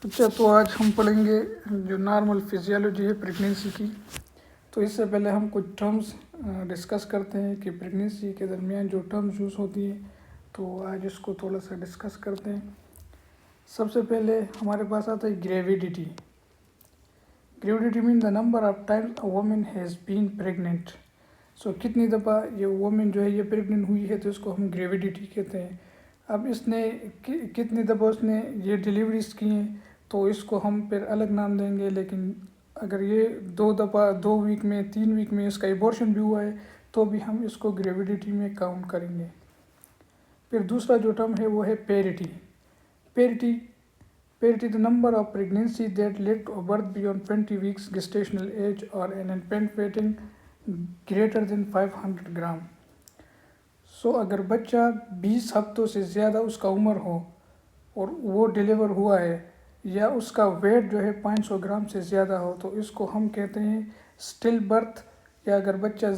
अच्छा, तो आज हम पढ़ेंगे जो नॉर्मल फिजियोलॉजी है प्रेगनेंसी की। तो इससे पहले हम कुछ टर्म्स डिस्कस करते हैं कि प्रेगनेंसी के दरमियान जो टर्म्स यूज़ होती हैं, तो आज इसको थोड़ा सा डिस्कस करते हैं। सबसे पहले हमारे पास आता है gravidity. Gravidity mean the number of times a woman has been pregnant. So कितनी दफ़ा ये वुमन जो है ये प्रेग्नेंट हुई है, तो इसको हम ग्रेविडिटी कहते हैं। अब इसने कितनी दफ़ा उसने ये डिलीवरीज की हैं, तो इसको हम फिर अलग नाम देंगे। लेकिन अगर ये 2 दफ़ा 2 वीक में 3 वीक में इसका एबॉर्शन भी हुआ है, तो भी हम इसको ग्रेविडिटी में काउंट करेंगे। फिर दूसरा जो टर्म है वो है parity. Parity the number of pregnancy that led to birth beyond 20 weeks gestational age और an infant weighing greater than 500 gram. So अगर बच्चा 20 हफ्तों से ज़्यादा उसका उम्र हो और वो डिलीवर हुआ है, या उसका वेट जो है 500 ग्राम से ज़्यादा हो, तो इसको हम कहते हैं स्टिल बर्थ। या अगर बच्चा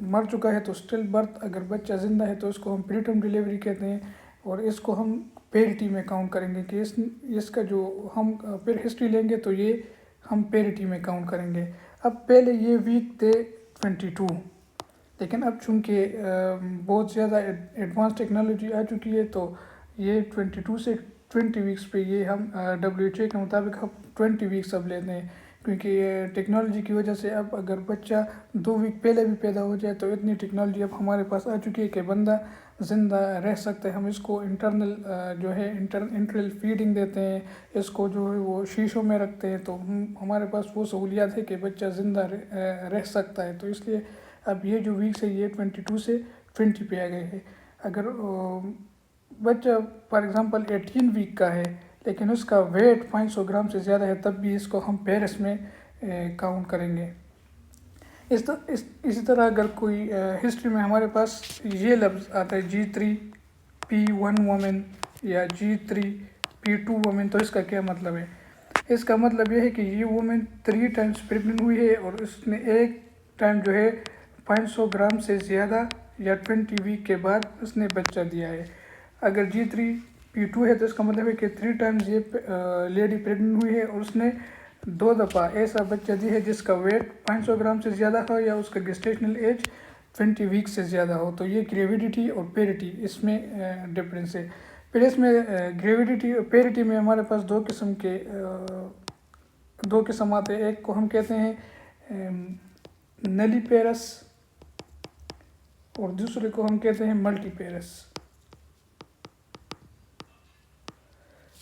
मर चुका है तो स्टिल बर्थ, अगर बच्चा ज़िंदा है तो इसको हम प्रीटर्म डिलीवरी कहते हैं। और इसको हम पेरिटी में काउंट करेंगे कि इसका जो हम फिर हिस्ट्री लेंगे तो ये हम पेरिटी में काउंट करेंगे। अब पहले ये वीक थे 22, लेकिन अब चूँकि बहुत ज़्यादा एडवांस टेक्नोलॉजी आ चुकी है, तो ये 22 से 20 वीक्स पे ये हम WHO के मुताबिक हम 20 वीक्स अब लेते हैं। क्योंकि टेक्नोलॉजी की वजह से अब अगर बच्चा 2 वीक पहले भी पैदा हो जाए, तो इतनी टेक्नोलॉजी अब हमारे पास आ चुकी है कि बंदा ज़िंदा रह सकता है। हम इसको इंटरनल जो है इंटरल फीडिंग देते हैं, इसको जो है वो शीशों में रखते हैं, तो हमारे पास वो सहूलियात है कि बच्चा ज़िंदा रह सकता है। तो इसलिए अब ये जो वीक्स है ये 22 से 20 पे आ गए हैं। अगर बच्चा फॉर एग्ज़ाम्पल 18 वीक का है, लेकिन उसका वेट 500 ग्राम से ज़्यादा है, तब भी इसको हम पेरिस में काउंट करेंगे। इसी तरह अगर कोई हिस्ट्री में हमारे पास ये लफ्ज़ आता है G3P1 वुमेन या G3P2 वुमेन, तो इसका क्या मतलब है? इसका मतलब ये है कि ये वुमेन 3 टाइम्स प्रेग्नेंट हुई है और उसने एक टाइम जो है 500 ग्राम से ज़्यादा या 20 वीक के बाद उसने बच्चा दिया है। अगर G3P2 है तो इसका मतलब है कि 3 टाइम्स ये लेडी प्रेग्नेंट हुई है और उसने 2 दफ़ा ऐसा बच्चा दिया है जिसका वेट 500 ग्राम से ज़्यादा हो या उसका गेस्टेशनल एज 20 वीक से ज़्यादा हो। तो ये ग्रेविडिटी और पेरिटी इसमें डिफरेंस है। फिर इसमें ग्रेविडिटी और पेरिटी में हमारे पास दो किस्म आते हैं। एक को हम कहते हैं नलीपेरस और दूसरे को हम कहते हैं मल्टीपेरस।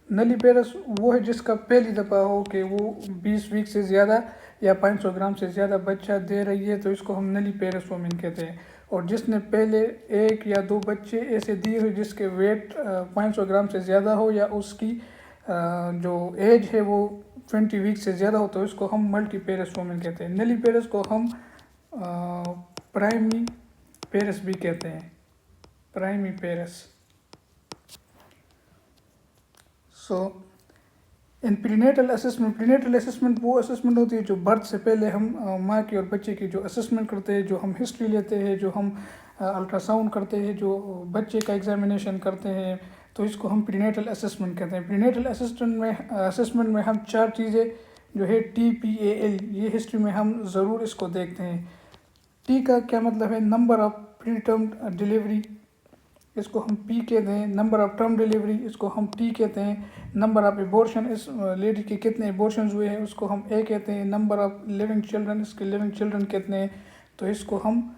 नलीपेरस वो है जिसका पहली दफ़ा हो कि वो 20 वीक से ज़्यादा या 500 ग्राम से ज़्यादा बच्चा दे रही है, तो इसको हम नलीपेरस वुमेन कहते हैं। और जिसने पहले 1 या 2 बच्चे ऐसे दिए हुए जिसके वेट 500 ग्राम से ज़्यादा हो या उसकी जो एज है वो 20 वीक से ज़्यादा हो, तो इसको हम मल्टीपेरस वुमेन कहते हैं। नलीपेरस को हम प्राइमी पेरस भी कहते हैं, प्राइमी पेरस। सो इन प्रीनेटल असेसमेंट वो असेसमेंट होती है जो बर्थ से पहले हम माँ की और बच्चे की जो असेसमेंट करते हैं, जो हम हिस्ट्री लेते हैं, जो हम अल्ट्रासाउंड करते हैं, जो बच्चे का एग्जामिनेशन करते हैं, तो इसको हम प्रीनेटल असेसमेंट कहते हैं। प्रीनेटल असेसमेंट में हम 4 चीज़ें जो है TPAL ये हिस्ट्री में हम ज़रूर इसको देखते हैं। टी का क्या मतलब है? Number of pre term delivery, इसको हम P कहते हैं। नंबर ऑफ टर्म डिलीवरी, इसको हम T कहते हैं। नंबर ऑफ एबॉर्शन, इस लेडी के कितने एबॉर्शंस हुए हैं, उसको हम A कहते हैं। नंबर ऑफ लिविंग चिल्ड्रन, इसके लिविंग चिल्ड्रन कितने हैं, तो इसको हम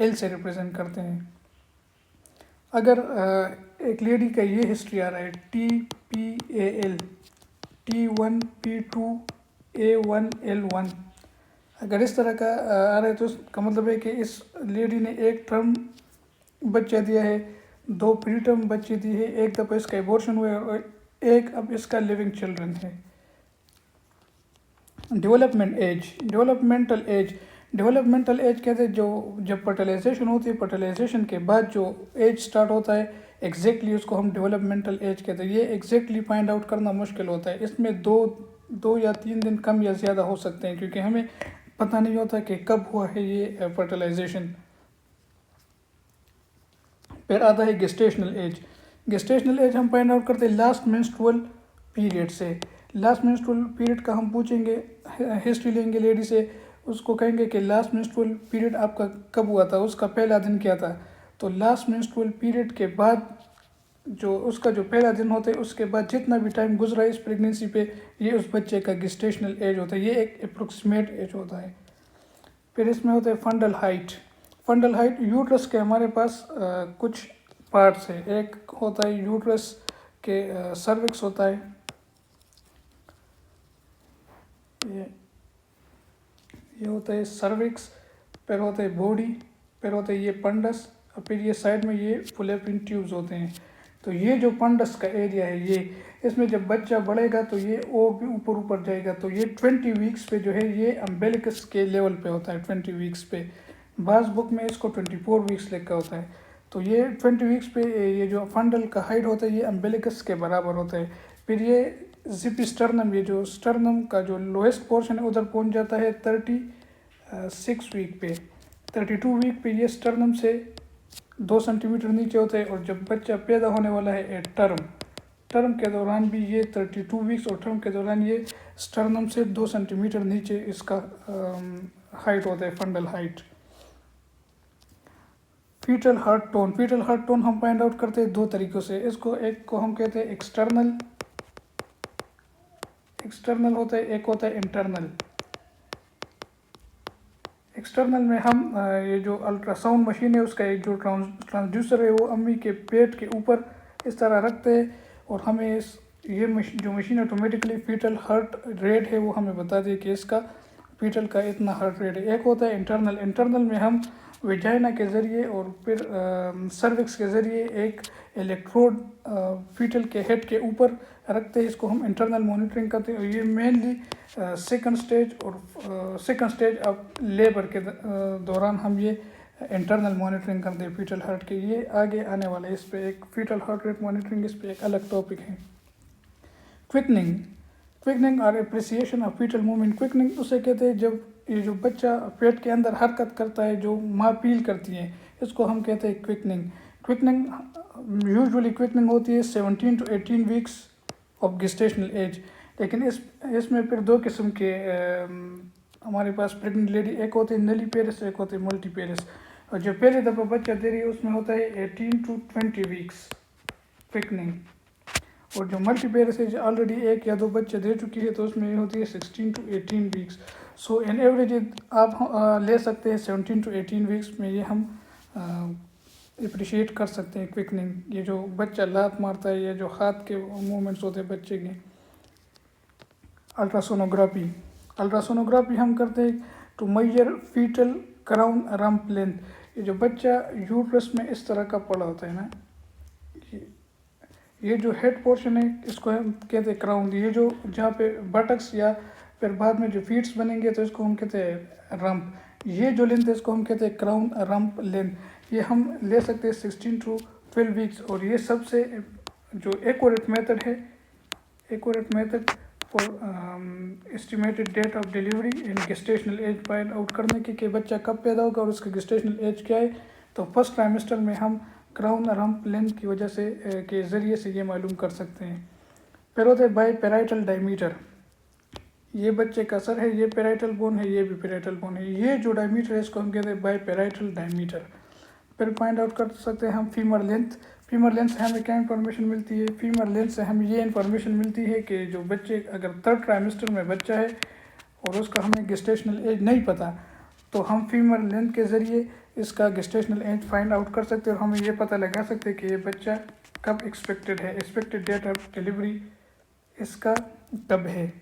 L से रिप्रेजेंट करते हैं। अगर एक लेडी का ये हिस्ट्री आ रहा है TPAL T1 P2 A1 L1, अगर इस तरह का आ रहा है तो इसका मतलब है कि इस लेडी ने एक टर्म बच्चा दिया है, 2 प्री टर्म बच्चे दिए हैं, एक दफ़ा इसका एबॉर्शन हुआ है और एक अब इसका लिविंग चिल्ड्रन है। डेवलपमेंटल एज कहते हैं जो जब फर्टिलाइजेशन होती है, फर्टिलाइजेशन के बाद जो एज स्टार्ट होता है एग्जैक्टली उसको हम डेवलपमेंटल एज कहते हैं। ये एग्जैक्टली फाइंड आउट करना मुश्किल होता है। इसमें 2 या 3 दिन कम या ज़्यादा हो सकते हैं, क्योंकि हमें पता नहीं होता कि कब हुआ है ये फर्टिलाइजेशन। फिर आता है गेस्टेशनल एज हम फाइंड आउट करते हैं लास्ट मेंस्ट्रुअल पीरियड से। लास्ट मेंस्ट्रुअल पीरियड का हम पूछेंगे, हिस्ट्री लेंगे लेडी से, उसको कहेंगे कि लास्ट मेंस्ट्रुअल पीरियड आपका कब हुआ था, उसका पहला दिन क्या था। तो लास्ट मेंस्ट्रुअल पीरियड के बाद जो उसका जो पहला दिन होता है, उसके बाद जितना भी टाइम गुजरा इस प्रेगनेंसी पे, ये उस बच्चे का गेस्टेशनल एज होता है। ये एक अप्रोक्सीमेट एज होता है। फिर इसमें होता है fundal height. Fundal height, uterus के हमारे पास कुछ पार्ट्स है। एक होता है यूट्रस के सर्विक्स होता है, ये होता है सर्विक्स। फिर होता है बॉडी, फिर होता है ये पंडस, और फिर ये साइड में ये फुलेपिन ट्यूब्स होते हैं। तो ये जो पंडस का एरिया है, ये इसमें जब बच्चा बढ़ेगा तो ये और भी ऊपर ऊपर जाएगा। तो ये 20 वीक्स पे जो है ये अम्बेलिकस के लेवल पे होता है। 20 वीक्स पे, बास बुक में इसको 24 वीक्स लिखा होता है। तो ये 20 वीक्स पे ये जो फंडल का हाइट होता है ये अम्बेलिकस के बराबर होता है। फिर ये जिप स्टर्नम, ये जो स्टर्नम का जो लोएस्ट पोर्शन है उधर पहुंच जाता है 36 वीक पे। 32 वीक पे ये स्टर्नम से 2 सेंटीमीटर नीचे होता है। और जब बच्चा पैदा होने वाला है टर्म के दौरान भी ये 32 वीक्स और टर्म के दौरान ये स्टर्नम से 2 सेंटीमीटर नीचे इसका हाइट होता है, fundal height. Foetal heart tone, foetal heart tone हम फाइंड आउट करते हैं 2 तरीक़ों से। इसको एक को हम कहते हैं एक्सटर्नल होता है, एक होता है इंटरनल। एक्सटर्नल में हम ये जो अल्ट्रासाउंड मशीन है उसका एक जो ट्रांसड्यूसर है वो अम्मी के पेट के ऊपर इस तरह रखते हैं, और हमें ये जो machine automatically foetal heart rate है वो हमें बता दी कि इसका फीटल का इतना हार्ट रेट है। एक होता है इंटरनल में हम वेजाइना के ज़रिए और फिर सर्विक्स के ज़रिए एक इलेक्ट्रोड फीटल के हेड के ऊपर रखते हैं। इसको हम इंटरनल मॉनिटरिंग करते हैं। और ये mainly second stage of labour के दौरान हम ये इंटरनल मॉनिटरिंग करते हैं फीटल हार्ट के। ये आगे आने वाला है, इस पे एक फीटल हार्ट रेट मॉनिटरिंग, इस पे एक अलग टॉपिक है। क्विकनिंग और appreciation of fetal movement. Quickening उसे कहते हैं जब ये जो बच्चा पेट के अंदर हरकत करता है, जो माँ फील करती है, इसको हम कहते हैं क्विकनिंग यूजुअली क्विकनिंग होती है 17 to 18 weeks of gestational age. लेकिन इसमें फिर 2 किस्म के हमारे पास प्रेग्नेंट लेडी, एक होती है नलीपेरस, एक होती है मल्टीपेरस। और जो पहले दफ़ा बच्चा दे रही है उसमें होता है 18 to 20 वीक्स क्विकनिंग। और जो मल्टीपेरस है ऑलरेडी 1 या 2 बच्चे दे चुकी है तो उसमें होती है 16 to 18 weeks. So in average आप ले सकते हैं 17 to 18 वीक्स में ये हम अप्रिशिएट कर सकते हैं क्विकनिंग। ये जो बच्चा लात मारता है, ये जो हाथ के मूवमेंट्स होते हैं बच्चे के। अल्ट्रासोनोग्राफी हम करते हैं to measure foetal crown rump length. ये जो बच्चा यूट्रस में इस तरह का पड़ा होता है ना, ये जो हेड पोर्शन है इसको हम कहते हैं क्राउन। ये जो जहाँ पे बटक्स या फिर बाद में जो फीट्स बनेंगे तो इसको हम कहते हैं रम्प। ये जो लेंथ है इसको हम कहते हैं क्राउन रम्प लेंथ। ये हम ले सकते हैं 16 to 12 वीक्स। और ये सबसे जो accurate method for estimated date of delivery in gestational age find out करने की कि बच्चा कब पैदा होगा और उसका गेस्टेशनल एज क्या है। तो फर्स्ट ट्राइमेस्टर में हम क्राउन रम्प लेंथ की वजह से के ज़रिए से ये मालूम कर सकते हैं। फिर होता है बाई पेराइटल डायमीटर। ये बच्चे का सर है, ये पेराइटल बोन है, ये भी पेराइटल बोन है। ये जो डायमीटर है इसको हम कहते हैं बाई पेराइटल डायमीटर। फिर फाइंड आउट कर सकते हैं हम फीमर लेंथ से हमें क्या इन्फॉर्मेशन मिलती है। फीमर लेंथ से हमें ये इन्फॉर्मेशन मिलती है कि जो बच्चे अगर 3rd ट्राइमेस्टर में बच्चा है और उसका हमें गेस्टेशनल एज नहीं पता, तो हम फीमर लेंथ के ज़रिए इसका गेस्टेशनल एज फाइंड आउट कर सकते हैं और हमें ये पता लगा सकते हैं कि ये बच्चा कब एक्सपेक्टेड है, एक्सपेक्टेड डेट ऑफ डिलीवरी इसका कब है।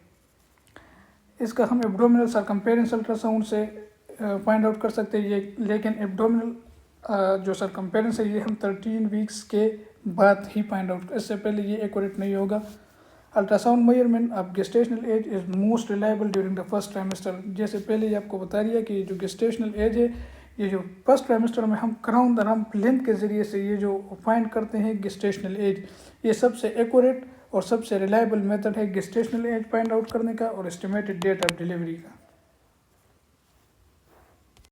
इसका हम एब्डोमिनल सरकम्पेरेंस अल्ट्रासाउंड से फाइंड आउट कर सकते हैं ये। लेकिन एब्डोमिनल जो सरकम्पेरेंस है ये हम 13 वीक्स के बाद ही फाइंड आउट, इससे पहले ये एक्यूरेट नहीं होगा। Ultrasound measurement of gestational age is most reliable during the first trimester. जैसे पहले ही आपको बता रही है कि जो गेस्टेशनल एज है, ये जो फर्स्ट ट्राइमेस्टर में हम क्राउन द रम्प लेंथ के ज़रिए से ये जो फाइंड करते हैं गेस्टेशनल एज, ये सबसे एक्यूरेट और सबसे रिलायबल मेथड है गेस्टेशनल एज फाइंड आउट करने का और एस्टिमेटेड डेट ऑफ डिलीवरी का।